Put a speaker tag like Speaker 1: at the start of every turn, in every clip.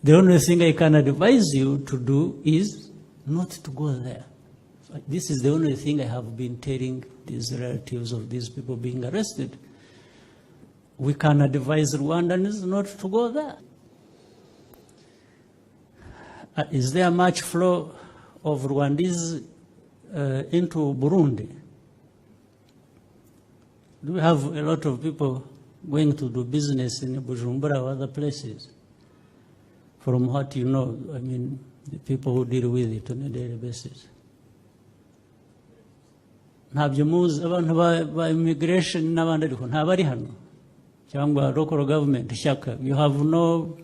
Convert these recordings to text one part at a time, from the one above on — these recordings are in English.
Speaker 1: The only thing I can advise you to do is not to go there. This is the only thing I have been telling these relatives of these people being arrested. We can advise Rwandans not to go there. Is there much flow of Rwandese into Burundi? Do we have a lot of people going to do business in Bujumbura or other places? From what you know, I mean, the people who deal with it on a daily basis. Ntabyo muzi abantu ba immigration n'abandi ariko ntabari hano cyangwa local government shaka. You have no,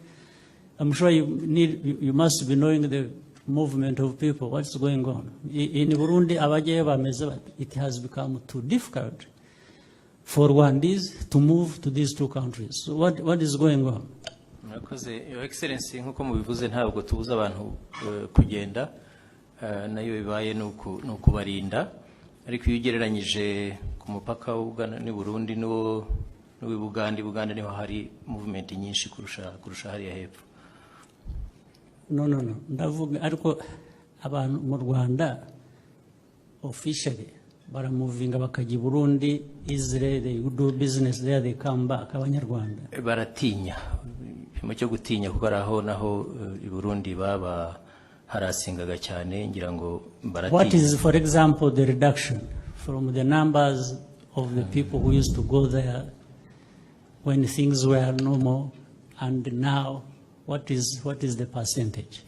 Speaker 1: I'm sure you must be knowing the movement of people, what's going on. In Burundi, abagiye bameze bati, it has become too difficult for Rwandese to move to these two countries. So what is going on?
Speaker 2: Your Excellency, nkuko mubivuze ntabwo tubuza abantu kugenda, nayo bibaye nukubarinda, ariko iyo ugereranyije ku mupaka w'Uganda ni Burundi Uganda niho hari movement nyinshi kurusha hariya hepfo.
Speaker 1: No. Ndavuga ariko abantu mu Rwanda officially baramuvinga bakajya Burundi, Israel, they do business there, they come back. Abanyarwanda
Speaker 2: baratinya mu cyo gutinya kuko araho naho I Burundi baba harasingaga cyane ngira ngo baratinya.
Speaker 1: What is, for example, the reduction from the numbers of the people who used to go there when things were normal and now? What is the percentage?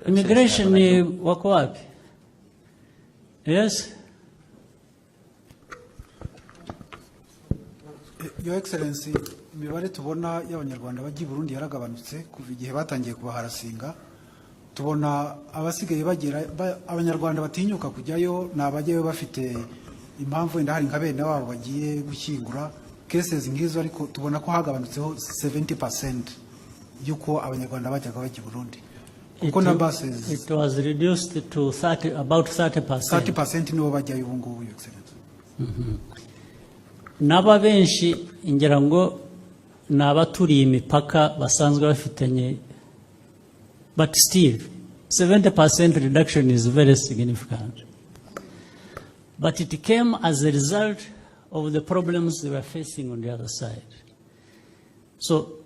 Speaker 1: Immigration wako wapi? Yes?
Speaker 3: Your Excellency, imibare tubona y'abanyarwanda bajya I Burundi yaragabanutse kuva igihe batangiye kubaharasinga. Tubona abasigaye bagera abanyarwanda batinyuka kujyayo n'abajyayo bafite impamvu wenda hari nka bene wabo bagiye gushyingura. Cases ngizo ariko tubona ko hagabanutseho 70% yuko abanyarwanda bajyaga bajya I Burundi. Kuko na buses
Speaker 1: it was reduced to about 30%.
Speaker 3: 30% nibo bajyayo ubu ngubu, Your Excellency.
Speaker 1: Naba benshi ingira ngo nabaturiye imipaka basanzwe bafitanye, but still 70% reduction is very significant. But it came as a result of the problems they were facing on the other side. So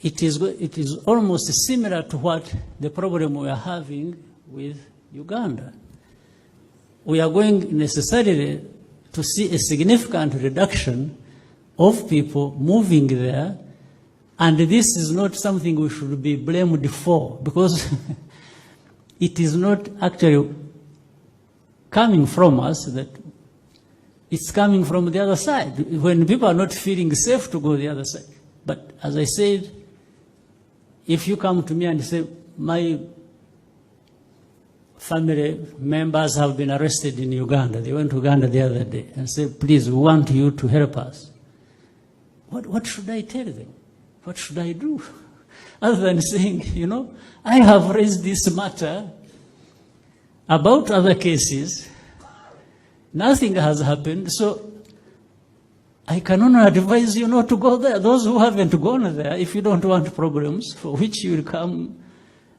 Speaker 1: it is almost similar to what the problem we are having with Uganda. We are going necessarily to see a significant reduction of people moving there, and this is not something we should be blamed for, because it is not actually coming from us, that it's coming from the other side, when people are not feeling safe to go the other side. But as I said, if you come to me and say, my family members have been arrested in Uganda, they went to Uganda the other day, and said, please, we want you to help us. What should I tell them? What should I do? Other than saying, I have raised this matter about other cases, nothing has happened, so I can only advise you not to go there. Those who haven't gone there, if you don't want problems for which you will come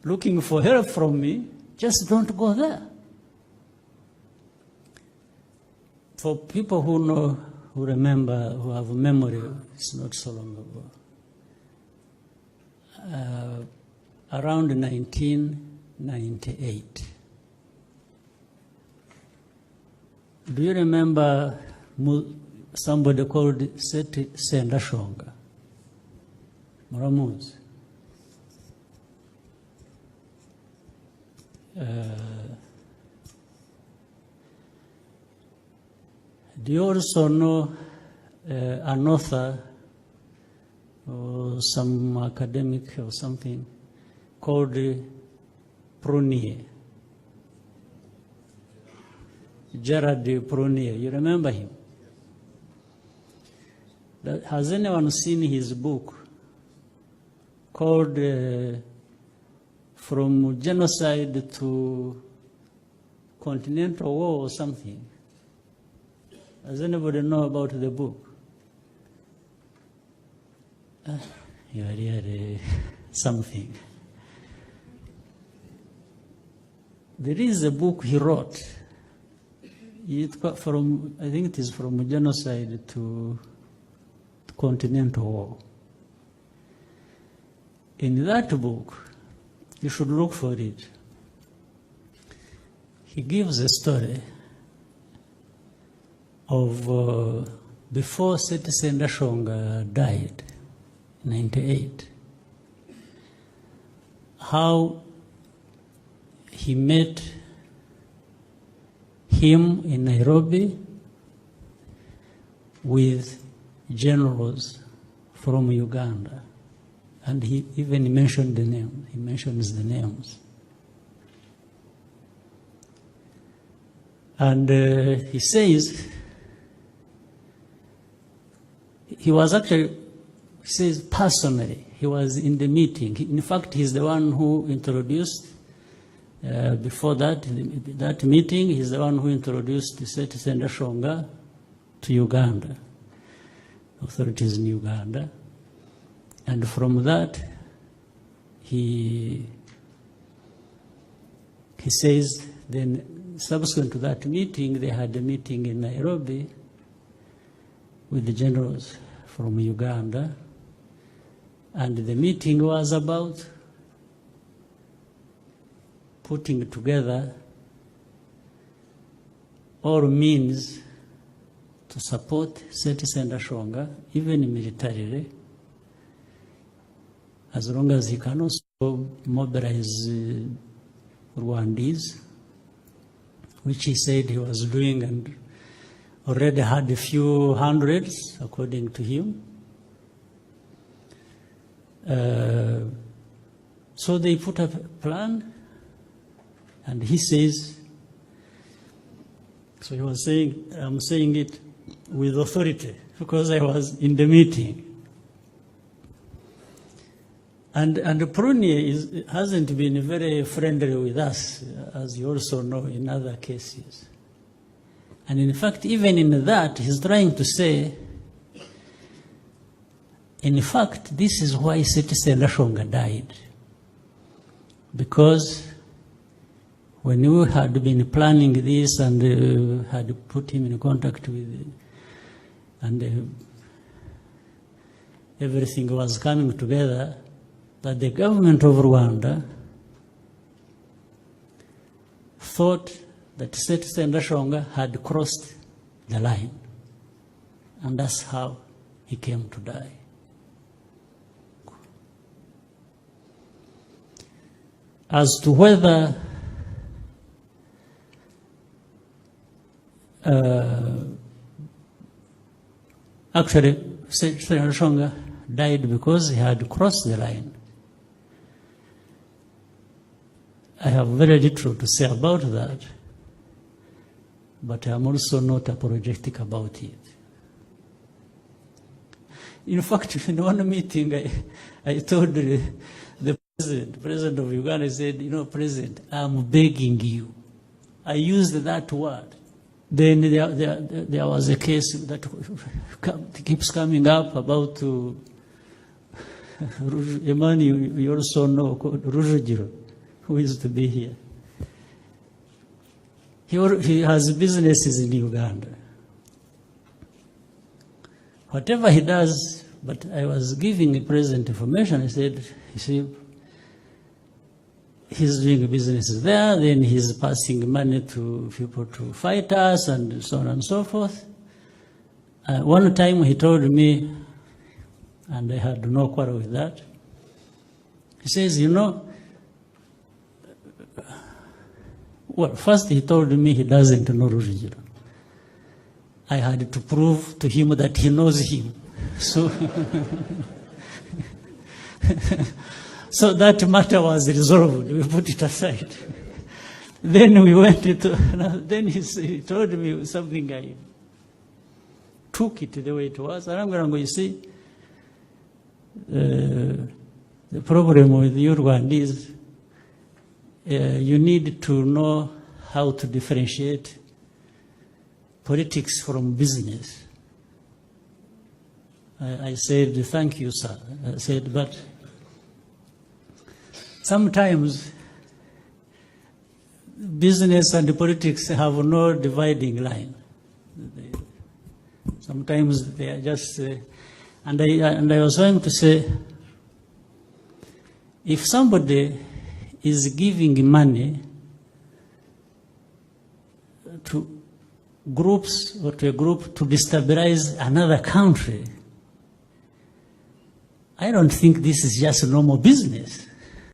Speaker 1: looking for help from me, just don't go there. For people who know, who remember, who have memory, it's not so long ago. Around 1998. Do you remember somebody called Seti Sendashonga? Muramuz. Do you also know an author or some academic or something called Prunier? Gerard Prunier, you remember him? Has anyone seen his book called From Genocide to Continental War or something? Does anybody know about the book? You are really something. There is a book he wrote. I think it is from genocide to continental war. In that book, you should look for it. He gives a story of before Citizen Ndashonga died, in 98, how he met him in Nairobi with generals from Uganda. And he even mentioned the name. He mentions the names. And he says, he was actually, he says personally, he was in the meeting. In fact, he's the one who introduced, before that meeting, he's the one who introduced the Citizen Ndashonga to Uganda, authorities in Uganda. And from that, he says, then subsequent to that meeting, they had a meeting in Nairobi with the generals from Uganda. And the meeting was about putting together all means to support Citizen Ndashonga, even militarily, as long as he can also mobilize Rwandans, which he said he was doing and already had a few hundreds, according to him. So they put up a plan, and he says, so he was saying, I'm saying it with authority, because I was in the meeting. And Prunier hasn't been very friendly with us, as you also know in other cases. And in fact, even in that, he's trying to say, in fact, this is why Citizen Ndashonga died. Because when we had been planning this and had put him in contact with, and everything was coming together, that the government of Rwanda thought that Citizen Ndashonga had crossed the line. And that's how he came to die. As to whether actually Citizen Ndashonga died because he had crossed the line, I have very little to say about that, but I'm also not apologetic about it. In fact, in one meeting, I told the president of Uganda, I said, you know, President, I'm begging you. I used that word. Then there was a case that keeps coming up about a man you also know called Rujugiro, who used to be here. He has businesses in Uganda. Whatever he does, but I was giving the president information. I said, you see, he's doing businesses there, then he's passing money to people to fight us, and so on and so forth. One time he told me, and I had no quarrel with that, he says, you know, well, first he told me he doesn't know Rujugiro. I had to prove to him that he knows him. So, so that matter was resolved. We put it aside. Then we went into, then he told me something, I took it the way it was. And I'm going to, you see, the problem with you Rwandans, you need to know how to differentiate politics from business. I said, thank you, sir. I said, but sometimes business and politics have no dividing line. Sometimes they are just, and I was going to say, if somebody is giving money to groups or to a group to destabilize another country, I don't think this is just normal business.